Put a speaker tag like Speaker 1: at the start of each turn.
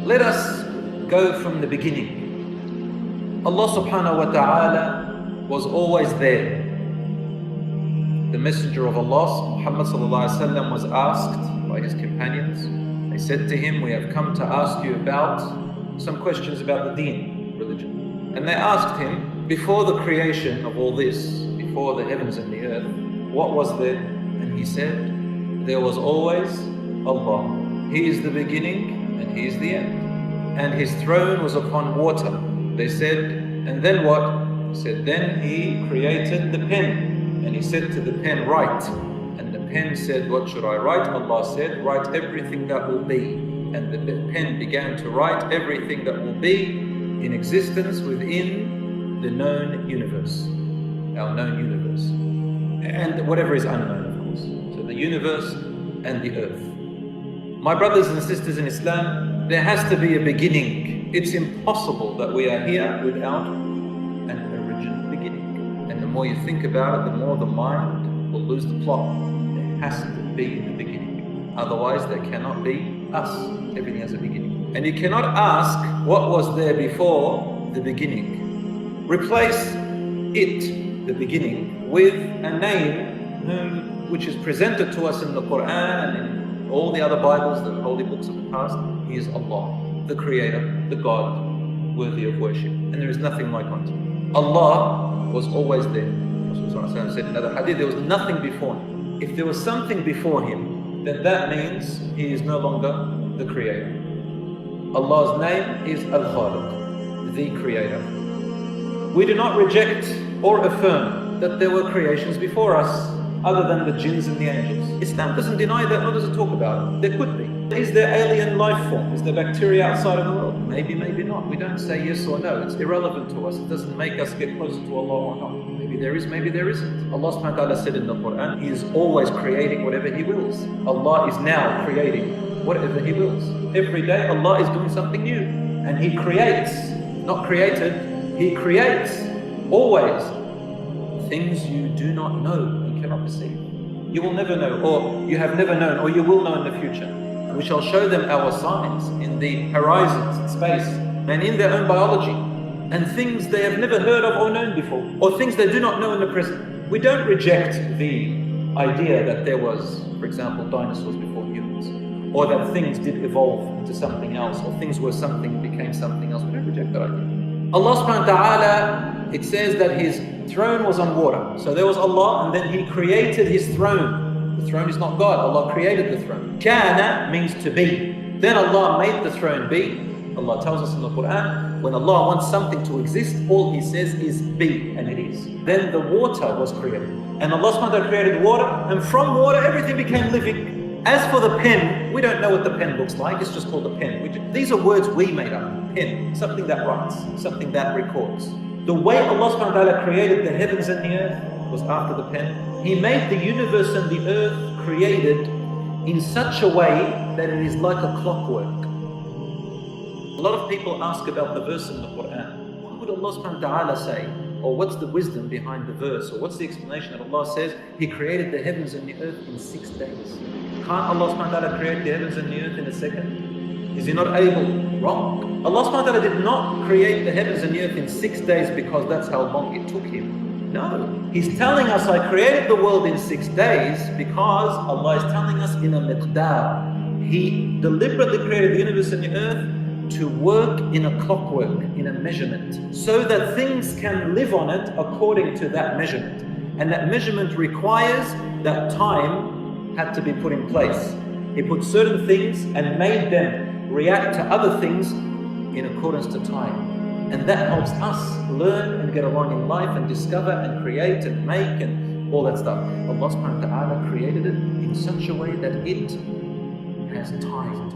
Speaker 1: Let us go from the beginning. Allah subhanahu wa ta'ala was always there. The Messenger of Allah, Muhammad sallallahu alaihi wasallam, was asked by his companions. They said to him, we have come to ask you about some questions about the deen, religion. And they asked him, before the creation of all this, before the heavens and the earth, what was there? And he said, there was always Allah. He is the beginning and He is the end. And His throne was upon water. They said, and then what? He said, then He created the pen. And He said to the pen, write. And the pen said, what should I write? Allah said, write everything that will be. And the pen began to write everything that will be in existence within the known universe, our known universe, and whatever is unknown, of course. So the universe and the earth. My brothers and sisters in Islam, there has to be a beginning. It's impossible that we are here without an original beginning. And the more you think about it, the more the mind will lose the plot. There has to be a beginning. Otherwise, there cannot be us. Everything has a beginning. And you cannot ask what was there before the beginning. Replace it, the beginning, with a name which is presented to us in the Quran and in all the other Bibles, the holy books of the past. He is Allah, the Creator, the God, worthy of worship. And there is nothing like unto Him. Allah was always there. Rasulullah said in another hadith, there was nothing before Him. If there was something before Him, then that means He is no longer the Creator. Allah's name is Al-Khaliq, the Creator. We do not reject or affirm that there were creations before us other than the jinns and the angels. Islam doesn't deny that, nor does it talk about it. There could be. Is there alien life form? Is there bacteria outside of the world? Maybe, maybe not. We don't say yes or no. It's irrelevant to us. It doesn't make us get closer to Allah or not. Maybe there is, maybe there isn't. Allah subhanahu wa ta'ala said in the Quran, He is always creating whatever He wills. Allah is now creating whatever He wills. Every day Allah is doing something new. And He creates, not created, He creates always things you do not know and cannot perceive. You will never know, or you have never known, or you will know in the future. We shall show them our signs in the horizons, in space, and in their own biology, and things they have never heard of or known before, or things they do not know in the present. We don't reject the idea that there was, for example, dinosaurs before humans, or that things did evolve into something else, or things were something, became something else. We don't reject that idea. Allah subhanahu wa ta'ala, it says that His throne was on water. So there was Allah, and then He created His throne. The throne is not God, Allah created the throne. Kana means to be. Then Allah made the throne be. Allah tells us in the Quran, when Allah wants something to exist, all He says is be, and it is. Then the water was created. And Allah subhanahu wa ta'ala created water, and from water everything became living. As for the pen, we don't know what the pen looks like, it's just called a pen. These are words we made up. Pen, something that writes, something that records. The way Allah subhanahu wa ta'ala created the heavens and the earth was after the pen. He made the universe and the earth created in such a way that it is like a clockwork. A lot of people ask about the verse in the Quran. What would Allah subhanahu wa ta'ala say? Or what's the wisdom behind the verse? Or what's the explanation that Allah says He created the heavens and the earth in 6 days? Can't Allah subhanahu wa ta'ala create the heavens and the earth in a second? Is He not able? Wrong. Allah subhanahu wa ta'ala did not create the heavens and the earth in 6 days because that's how long it took Him. No. He's telling us, I created the world in 6 days because Allah is telling us in a miqdar. He deliberately created the universe and the earth to work in a clockwork, in a measurement, so that things can live on it according to that measurement. And that measurement requires that time had to be put in place. He put certain things and made them react to other things in accordance to time. And that helps us learn and get along in life and discover and create and make and all that stuff. Allah subhanahu wa ta'ala created it in such a way that it has time.